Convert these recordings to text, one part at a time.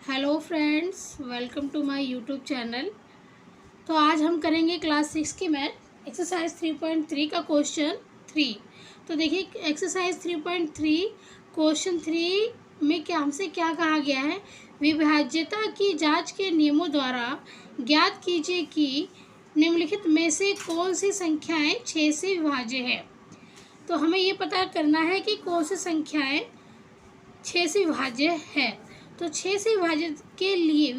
Hello friends, welcome to my YouTube channel. तो आज हम करेंगे क्लास 6 की मैथ एक्सरसाइज 3.3 का क्वेश्चन 3। तो देखिए एक्सरसाइज 3.3 क्वेश्चन 3 में हमसे क्या कहा गया है। विभाज्यता की जांच के नियमों द्वारा ज्ञात कीजिए कि निम्नलिखित में से कौन सी संख्याएं 6 से विभाज्य है। तो हमें ये पता करना है कि कौन सी संख्याएं 6 से विभाज्य है। तो 6 से विभाज्य के लिए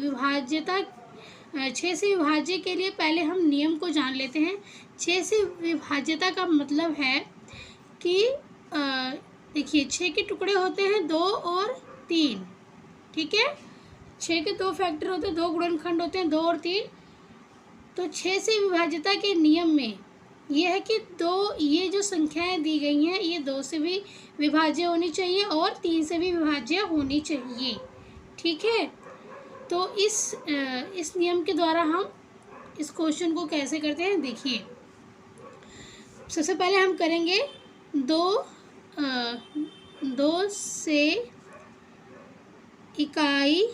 6 से विभाज्य के लिए पहले हम नियम को जान लेते हैं। 6 से विभाज्यता का मतलब है कि देखिए 6 के टुकड़े होते हैं 2 और 3। ठीक है, 6 के 2 फैक्टर होते हैं, 2 गुणनखंड होते हैं 2 और 3। तो 6 से विभाज्यता के नियम में ये है कि ये जो संख्याएं दी गई हैं ये 2 से भी विभाज्य होनी चाहिए और 3 से भी विभाज्य होनी चाहिए। ठीक है, तो इस नियम के द्वारा हम इस क्वेश्चन को कैसे करते हैं देखिए। सबसे पहले हम करेंगे दो से इकाई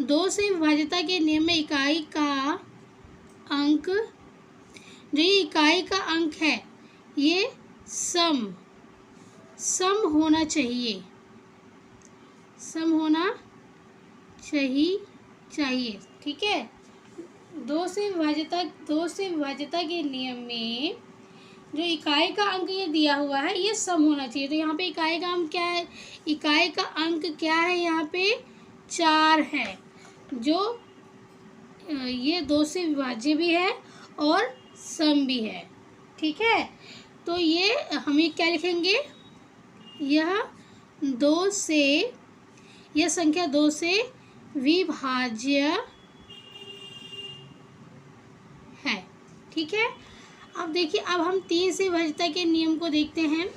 2 से विभाज्यता के नियम में इकाई का अंक, जो ये इकाई का अंक है ये सम होना चाहिए, सम होना चाहिए। ठीक है, 2 से विभाज्यता के नियम में जो इकाई का अंक ये दिया हुआ है ये सम होना चाहिए। तो यहाँ पे इकाई का अंक क्या है, इकाई का अंक क्या है, यहाँ पे 4 है, जो ये 2 से विभाज्य भी है और सम भी है। ठीक है, तो ये हम ये क्या लिखेंगे, यह संख्या 2 से विभाज्य है। ठीक है, अब देखिए अब हम 3 से विभाज्यता के नियम को देखते हैं।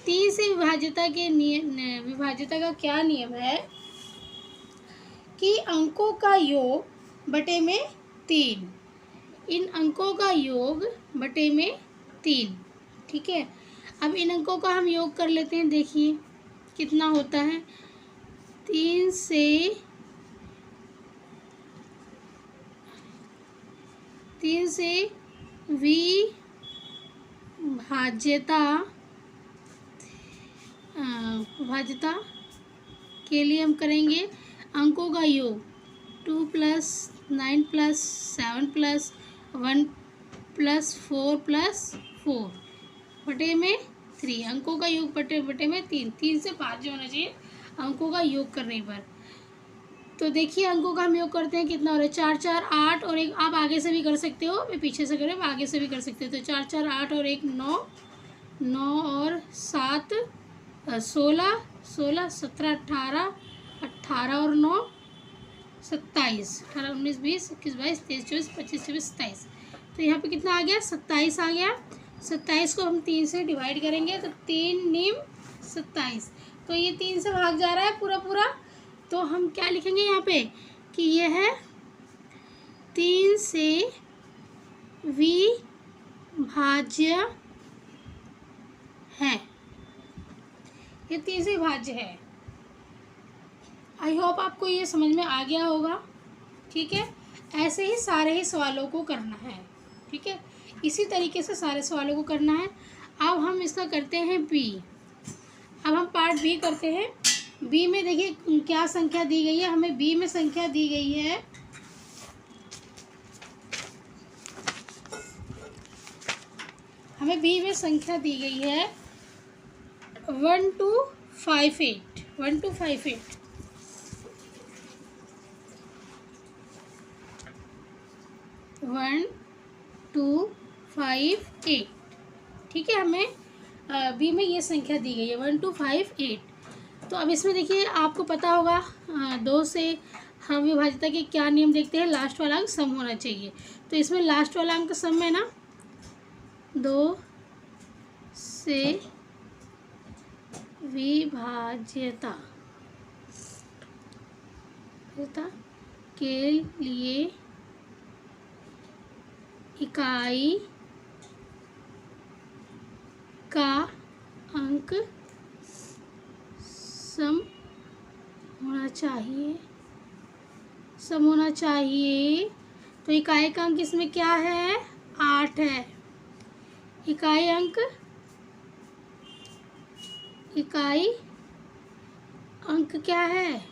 3 से विभाज्यता का क्या नियम है कि अंकों का योग बटे में 3, इन अंकों का योग बटे में 3। ठीक है, अब इन अंकों का हम योग कर लेते हैं। देखिए कितना होता है, 3 से विभाज्यता के लिए हम करेंगे अंकों का योग 2 + 9 + 7 + 1 + 4 + 4 बटे में 3। अंकों का योग बटे में 3 से 5 होना चाहिए अंकों का योग करने पर। तो देखिए अंकों का हम योग करते हैं, कितना हो रहा है, 4 4 8 और 1। आप आगे से भी कर सकते हो, मैं पीछे से करें, आप आगे से भी कर सकते हो। तो 4 4 8 और 1 9, 9 और 7 16, 16 17 18, 18 और 9 27, 18 19 20 21 22 23 24 25 26 27। तो यहाँ पे कितना आ गया, 27 आ गया। 27 को हम 3 से डिवाइड करेंगे तो 3 निम 27। तो ये 3 से भाग जा रहा है पूरा। तो हम क्या लिखेंगे यहाँ पे कि यह है 3 से विभाज्य है, ये 3 से विभाज्य है। आई होप आपको ये समझ में आ गया होगा। ठीक है, ऐसे ही सारे ही सवालों को करना है। ठीक है, इसी तरीके से सारे सवालों को करना है। अब हम इसका करते हैं बी। अब हम पार्ट बी करते हैं। बी में देखिए क्या संख्या दी गई है, हमें बी में संख्या दी गई है 1 to 58, 1 to 58। 1 2 5 8। ठीक है, हमें बी में ये संख्या दी गई है 1 2 5 8। तो अब इसमें देखिए आपको पता होगा 2 से हम विभाज्यता के क्या नियम देखते हैं, लास्ट वाला अंक सम होना चाहिए। तो इसमें लास्ट वाला अंक सम है ना, 2 से विभाज्यता के लिए इकाई का अंक सम चाहिए। तो इकाई का अंक इसमें क्या है? 8 है। इकाई अंक क्या है?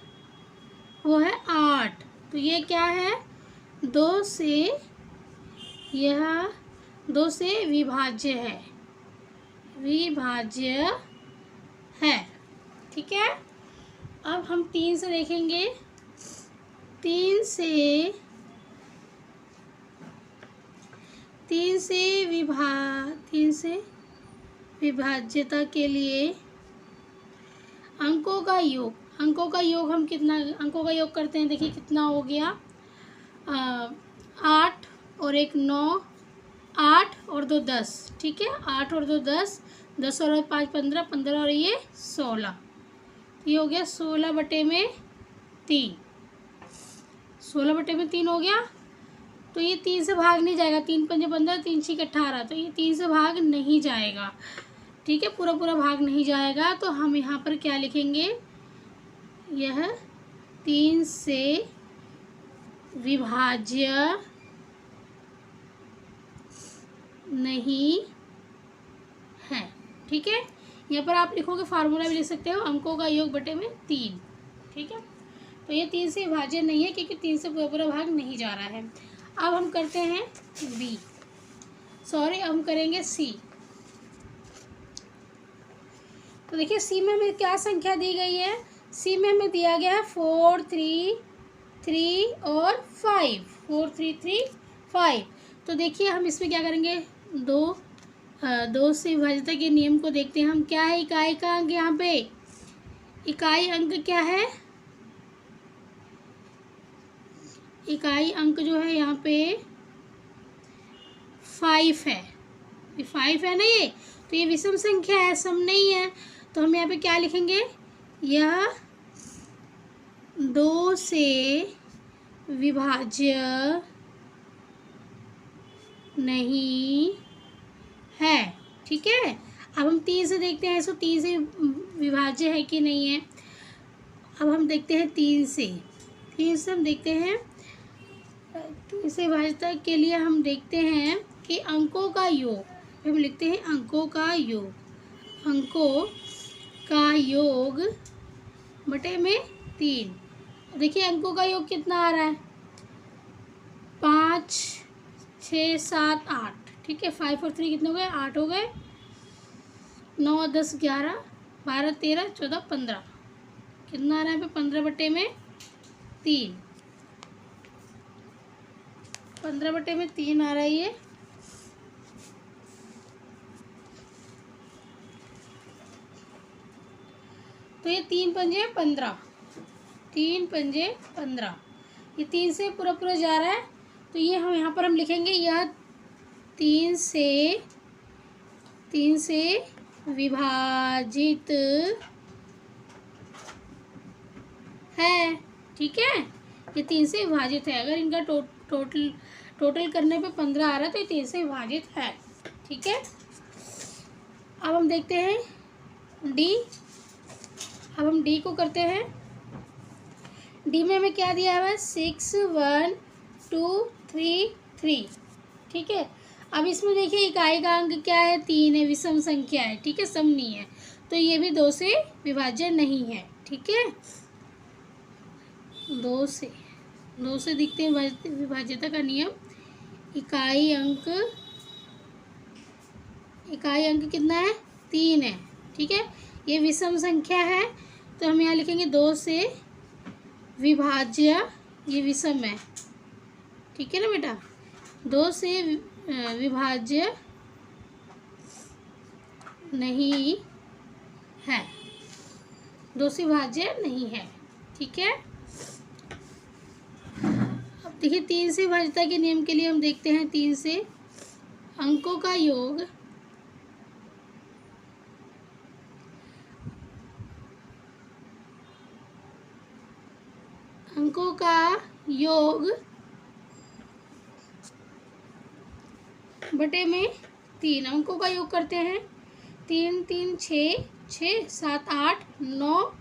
वो है 8। तो ये क्या है? 2 से, यह 2 से विभाज्य है। ठीक है। अब हम 3 से देखेंगे। 3 से विभाज्यता के लिए अंकों का योग हम कितना अंकों का योग करते हैं? देखिए कितना हो गया? 8 और 1 9, 8 और 2 10। ठीक है, 8 और 2 10, 10 और 5 15, 15 और ये 16। ये हो गया 16/3। 16/3 हो गया। तो ये 3 से भाग नहीं जाएगा। 3 पंजे 15, 3 छीक 18। तो ये 3 से भाग नहीं जाएगा। ठीक है, पूरा भाग नहीं जाएगा। तो हम यहाँ पर क्या लिखेंगे? यह 3 से विभाज्य नहीं है। ठीक है, यहाँ पर आप लिखोगे, फार्मूला भी लिख सकते हो, अंकों का योग बटे में 3। ठीक है, तो ये 3 से विभाज्य नहीं है क्योंकि 3 से पूरा भाग नहीं जा रहा है। अब हम करते हैं हम करेंगे सी। तो देखिए सी में हमें क्या संख्या दी गई है? सी में हमें दिया गया है 4 3 3 और 5। 4 3 3 5। तो देखिए हम इसमें क्या करेंगे? दो से विभाज्यता के नियम को देखते हैं हम। क्या है इकाई का अंक? यहाँ पे इकाई अंक क्या है? इकाई अंक जो है यहाँ पे 5 है। 5 है ना ये? तो ये विषम संख्या है, सम नहीं है। तो हम यहाँ पे क्या लिखेंगे? यह 2 से विभाज्य नहीं है। ठीक है, अब हम 3 से देखते हैं। 3 से विभाज्य है कि नहीं है? अब हम देखते हैं 3 से हम देखते हैं। 3 से विभाज्यता के लिए हम देखते हैं कि अंकों का योग, हम लिखते हैं अंकों का योग बटे में 3। देखिए अंकों का योग कितना आ रहा है? 5 6 7 8। ठीक है, 5 और 3 कितने हो गए? 8 हो गए। 9 10 11 12 13 14 15। कितना आ रहा है यहाँ पे? 15/3। 15/3 आ रहा है ये। तो ये 3 पंजे 15। 3 पंजे 15। ये 3 से पूरा जा रहा है। तो ये हम यहाँ पर हम लिखेंगे, यह 3 से विभाजित है। ठीक है, ये 3 से विभाजित है। अगर इनका टोटल करने पे 15 आ रहा है तो ये 3 से विभाजित है। ठीक है, अब हम देखते हैं डी। अब हम डी को करते हैं। डी में हमें क्या दिया हुआ है? 6 1 2 3 3। ठीक है, अब इसमें देखिए इकाई का अंक क्या है? 3 है, विषम संख्या है। ठीक है, सम नहीं है। तो ये भी 2 से विभाज्य नहीं है। ठीक है, 2 से दिखते हैं विभाज्यता का नियम। इकाई अंक कितना है? 3 है। ठीक है, ये विषम संख्या है। तो हम यहाँ लिखेंगे 2 से विभाज्य, ये विषम है। ठीक है ना बेटा? 2 से विभाज्य नहीं है। 2 से विभाज्य नहीं है। ठीक है, अब देखिए 3 से विभाज्यता के नियम के लिए हम देखते हैं 3 से अंकों का योग बटे में 3। अंकों का योग करते हैं। 3 3 6 6 7 8 9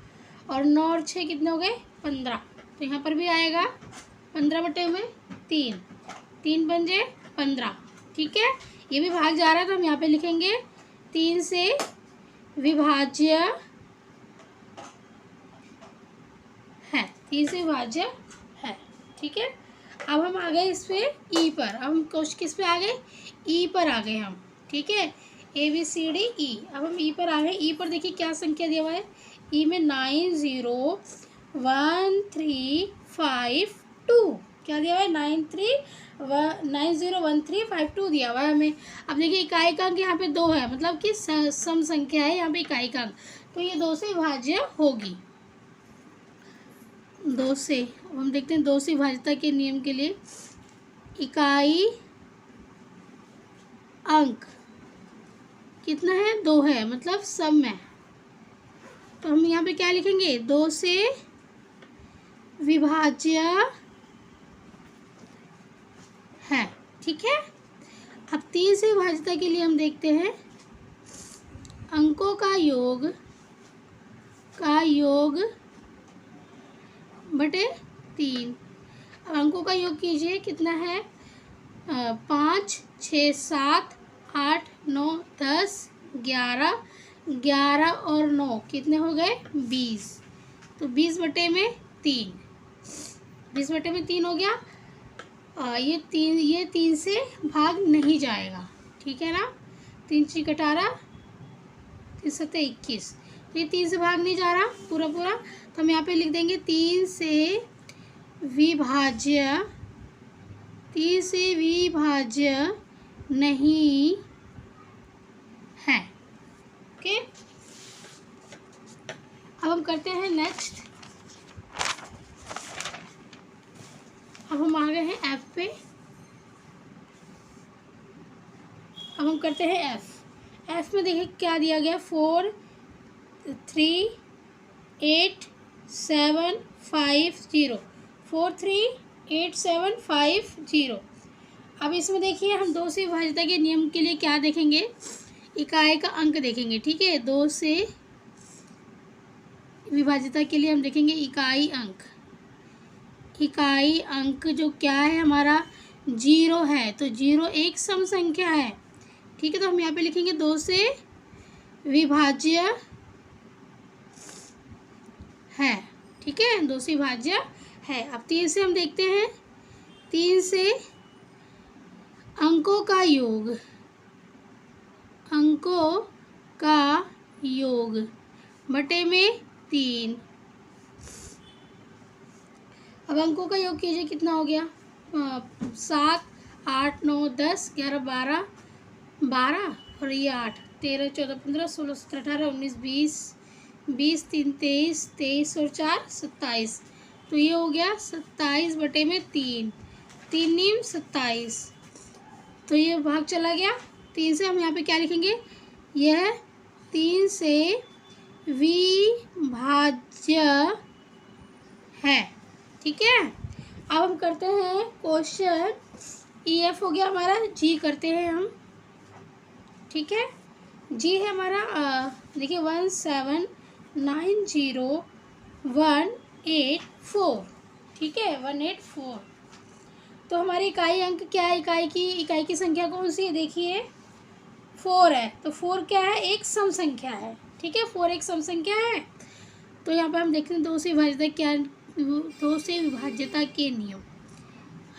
और 9 और 6 कितने हो गए 15। तो यहाँ पर भी आएगा 15/3, 3 पंजे 15। ठीक है, ये भी भाग जा रहा है तो हम यहाँ पे लिखेंगे 3 से विभाज्य है, 3 से विभाज्य है। ठीक है, अब हम आ गए इस पे ई पर। अब हम क्वेश्चन किस पे आ गए, ई पर आ गए हम। ठीक है, ABCD ई। अब हम ई पर आ गए। ई पर देखिए क्या संख्या दिया हुआ है, ई में 901352 क्या दिया हुआ है, 901352 दिया हुआ है हमें। अब देखिए इकाई का अंक यहाँ पे 2 है, मतलब कि सम संख्या है यहाँ पे इकाई का अंक, तो ये 2 से विभाज्य होगी। 2 से, अब हम देखते हैं 2 से विभाज्यता के नियम के लिए, इकाई अंक कितना है 2 है, मतलब सम है। तो हम यहाँ पे क्या लिखेंगे, 2 से विभाज्य है। ठीक है, अब 3 से विभाज्यता के लिए हम देखते हैं अंकों का योग बटे 3। अब अंकों का योग कीजिए, कितना है 5 6 7 8 9 10 11, 11 और 9 कितने हो गए 20। तो 20/3, 20/3 हो गया। ये 3 से भाग नहीं जाएगा। ठीक है ना, 3 × 18, 3 × 7 21, तो ये 3 से भाग नहीं जा रहा पूरा। तो हम यहाँ पे लिख देंगे 3 से विभाज्य नहीं है। ओके, अब हम करते हैं नेक्स्ट। अब हम आ गए हैं एफ पे। अब हम करते हैं एफ में देखिए क्या दिया गया, 4 3 8 7 5 0, 4 3 8 7 5 0। अब इसमें देखिए हम 2 से विभाज्यता के नियम के लिए क्या देखेंगे, इकाई का अंक देखेंगे। ठीक है, 2 से विभाज्यता के लिए हम देखेंगे इकाई अंक। इकाई अंक जो क्या है हमारा 0 है, तो 0 एक सम संख्या है। ठीक है, तो हम यहाँ पे लिखेंगे 2 से विभाज्य है। ठीक है, 2 से विभाज्य है। अब 3 से हम देखते हैं, 3 से अंकों का योग बटे में 3। अब अंकों का योग कीजिए, कितना हो गया 7 8 9 10 11 12 और ये 8 13 14 15 16 17 18 19 20 20 3 23 23 और 4 27। तो ये हो गया 27/3, 3 × 27। तो ये भाग चला गया। 3 से हम यहाँ पे क्या लिखेंगे, यह 3 से विभाज्य है। ठीक है, अब हम करते हैं क्वेश्चन EF हो गया हमारा, G करते हैं हम। ठीक है, G है हमारा देखिए 1790184। ठीक है, 184। तो हमारी इकाई अंक क्या है, इकाई की संख्या कौन सी है, देखिए 4 है। तो 4 क्या है, एक सम संख्या है। ठीक है, 4 एक सम संख्या है। तो यहाँ पर हम देखते हैं 2 से विभाज्यता के नियम।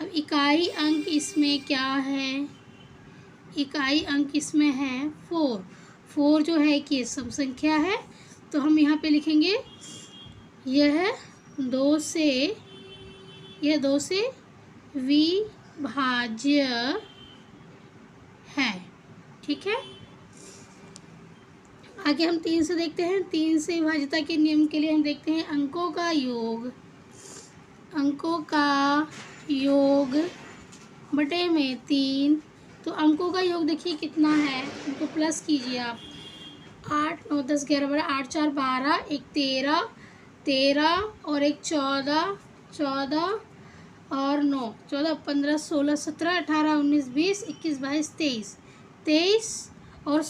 अब इकाई अंक इसमें क्या है, इकाई अंक इसमें है 4 जो है कि सम संख्या है। तो हम यहाँ पे लिखेंगे यह 2 से विभाज्य है। ठीक है, आगे हम 3 से देखते हैं। 3 से विभाज्यता के नियम के लिए हम देखते हैं अंकों का योग बटे में 3। तो अंकों का योग देखिए कितना है, इनको प्लस कीजिए आप, 8 9 10 11 12 8 4 12, एक 13 और एक 14 और 9 14 15 16 17 18 19 20 21 22 23 और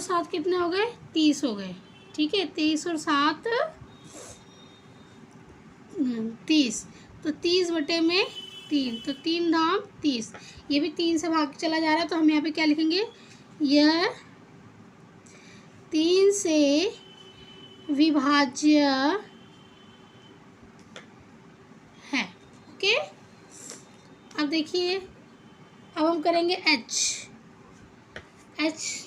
7 कितने हो गए 30 हो गए। ठीक है, 23 और 7 30, तो 30/3, तो 3 धाम 30, ये भी 3 से भाग चला जा रहा है, तो हम यहाँ पे क्या लिखेंगे, यह 3 से विभाज्य है। ओके, अब देखिए, अब हम करेंगे एच।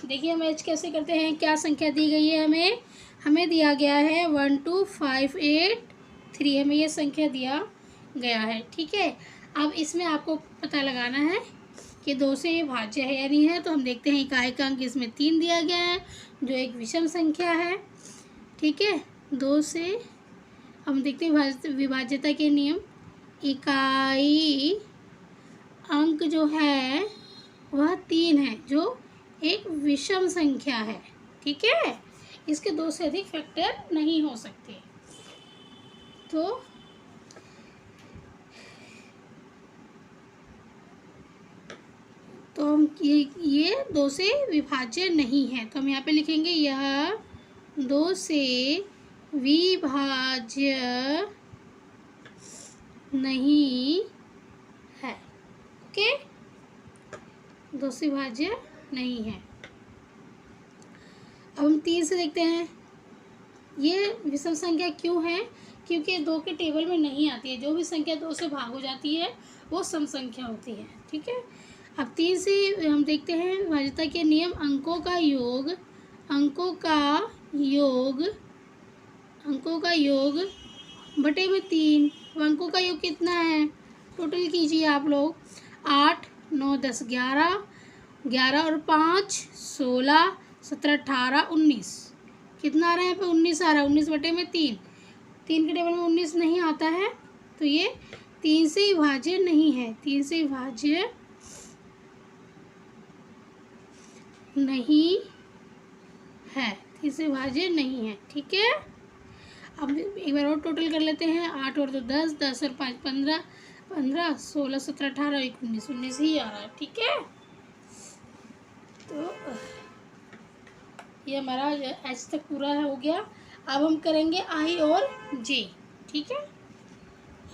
देखिए हम एच कैसे करते हैं, क्या संख्या दी गई है हमें दिया गया है 12583, हमें ये संख्या दिया गया है। ठीक है, अब इसमें आपको पता लगाना है कि 2 से ये भाज्य है या नहीं है। तो हम देखते हैं इकाई का अंक इसमें 3 दिया गया है, जो एक विषम संख्या है। ठीक है, 2 से हम देखते हैं विभाज्यता के नियम, इकाई अंक जो है वह 3 है, जो एक विषम संख्या है। ठीक है, इसके 2 से अधिक फैक्टर नहीं हो सकते। तो हम ये 2 से विभाज्य नहीं है, तो हम यहाँ पे लिखेंगे यह 2 से विभाज्य नहीं है। ओके, 2 से विभाज्य नहीं है। अब हम 3 से देखते हैं, ये विषम संख्या क्यों है, क्योंकि 2 के टेबल में नहीं आती है। जो भी संख्या 2 से भाग हो जाती है वो सम संख्या होती है। ठीक है, अब 3 से हम देखते हैं विभाज्यता के नियम, अंकों का योग बटे में 3। अंकों का योग कितना है, टोटल कीजिए आप लोग, 8 9 10 11, 11 और 5 16, 17 18 19, कितना आ रहा है यहाँ पे, 19 आ रहा है। 19/3, 3 के टेबल में 19 नहीं आता है, तो ये 3 से विभाज्य नहीं है। 3 से विभाज्य नहीं है, 3 से विभाज्य नहीं है। ठीक है, अब एक बार और टोटल कर लेते हैं, 8 और 2 10, 10 और 5 15, 15 16 17 18 19, 19 ही आ रहा है। ठीक है, तो ये हमारा एच तक पूरा हो गया। अब हम करेंगे आई और जे। ठीक है,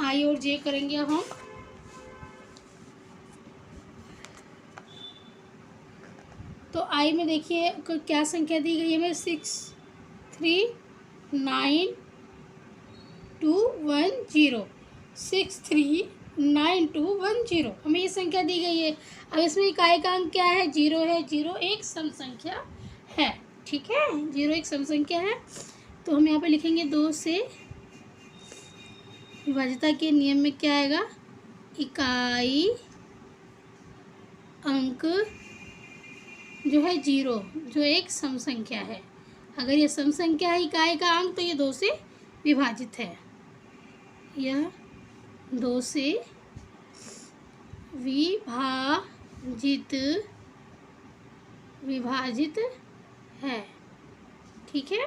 आई और जे करेंगे अब हम। तो आई में देखिए क्या संख्या दी गई है हमें, 6 3 9 2 1 0, 6 3 9 2 1 0, हमें ये संख्या दी गई है। अब इसमें इकाई का अंक क्या है, 0 है। 0 एक सम संख्या है। ठीक है, 0 एक सम संख्या है, तो हम यहाँ पे लिखेंगे 2 से विभाज्यता के नियम में क्या आएगा, इकाई अंक जो है 0, जो एक सम संख्या है। अगर ये सम संख्या है इकाई का अंक, तो ये 2 से विभाजित है। यह 2 से विभाजित है। ठीक है,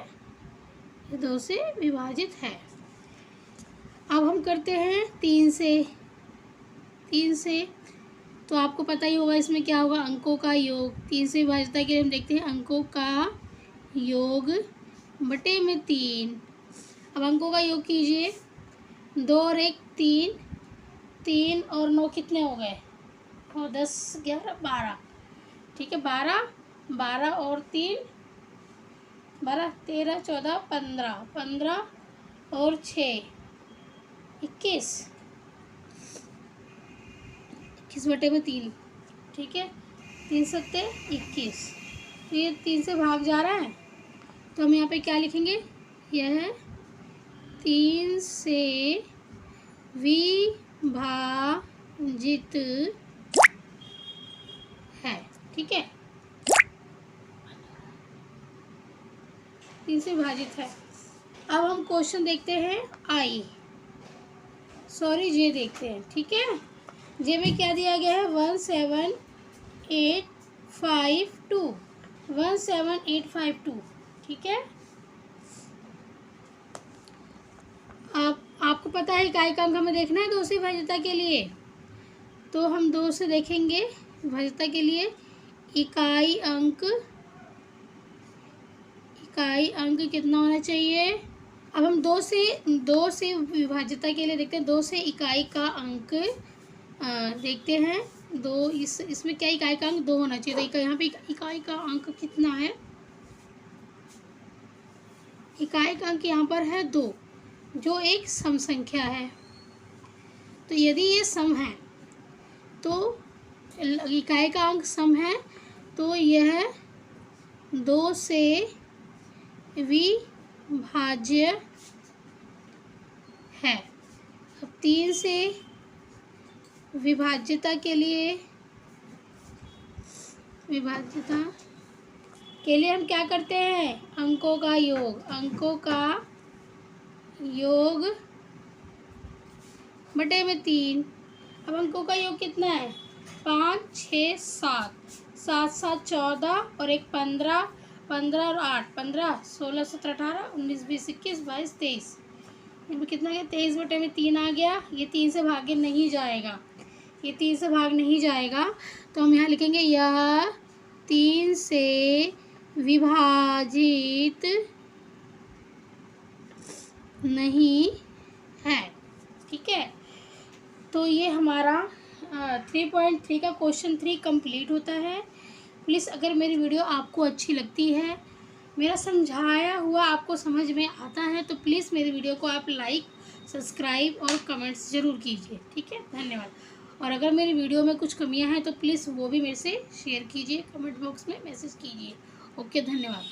ये 2 से विभाजित है। अब हम करते हैं 3 से, तो आपको पता ही होगा इसमें क्या होगा, अंकों का योग। 3 से विभाज्यता के लिए हम देखते हैं अंकों का योग बटे में 3। अब अंकों का योग कीजिए, 2 और 1 3, 3 और 9 कितने हो गए, और 10 11 12। ठीक है, 12 और 3 12 13 14 15, 15 और 6 21, 21/3। ठीक है, 3 सत्ते 21, तो ये 3 से भाग जा रहा है, तो हम यहाँ पे क्या लिखेंगे, यह 3 से विभाजित है। ठीक है, 3 से विभाजित है। अब हम क्वेश्चन देखते हैं जे देखते हैं। ठीक है, जे में क्या दिया गया है, 17852। ठीक है, आपको पता है इकाई का अंक हमें देखना है 2 से विभाज्यता के लिए, तो हम 2 से देखेंगे विभाज्यता के लिए, इकाई अंक इकाई अंक कितना होना चाहिए। अब हम दो से विभाज्यता के लिए देखते हैं। 2 से इकाई का अंक देखते हैं। इसमें क्या इकाई का अंक 2 होना चाहिए। तो यहाँ पे इकाई का अंक कितना है, इकाई का अंक यहाँ पर है 2, जो एक सम संख्या है। तो यदि ये सम है तो इकाई का अंक सम है तो यह 2 से विभाज्य है। अब 3 से विभाज्यता के लिए हम क्या करते हैं, अंकों का योग बटे में 3। अब अंकों का योग कितना है, 5, 6, 7, 7, 7, 14 और एक 15, 15 और 8, 15, 16, 17, 18, 19, 20, 21, 22, 23। इसमें कितना गया, 23 बटे में 3 आ गया। ये 3 से भागे नहीं जाएगा, तो हम यहाँ लिखेंगे यह 3 से विभाजित नहीं है। ठीक है, तो ये हमारा 3.3 का क्वेश्चन 3 कंप्लीट होता है। प्लीज़ अगर मेरी वीडियो आपको अच्छी लगती है, मेरा समझाया हुआ आपको समझ में आता है, तो प्लीज़ मेरी वीडियो को आप लाइक, सब्सक्राइब और कमेंट्स ज़रूर कीजिए। ठीक है, धन्यवाद। और अगर मेरी वीडियो में कुछ कमियां हैं तो प्लीज़ वो भी मेरे से शेयर कीजिए, कमेंट बॉक्स में मैसेज कीजिए। ओके, धन्यवाद।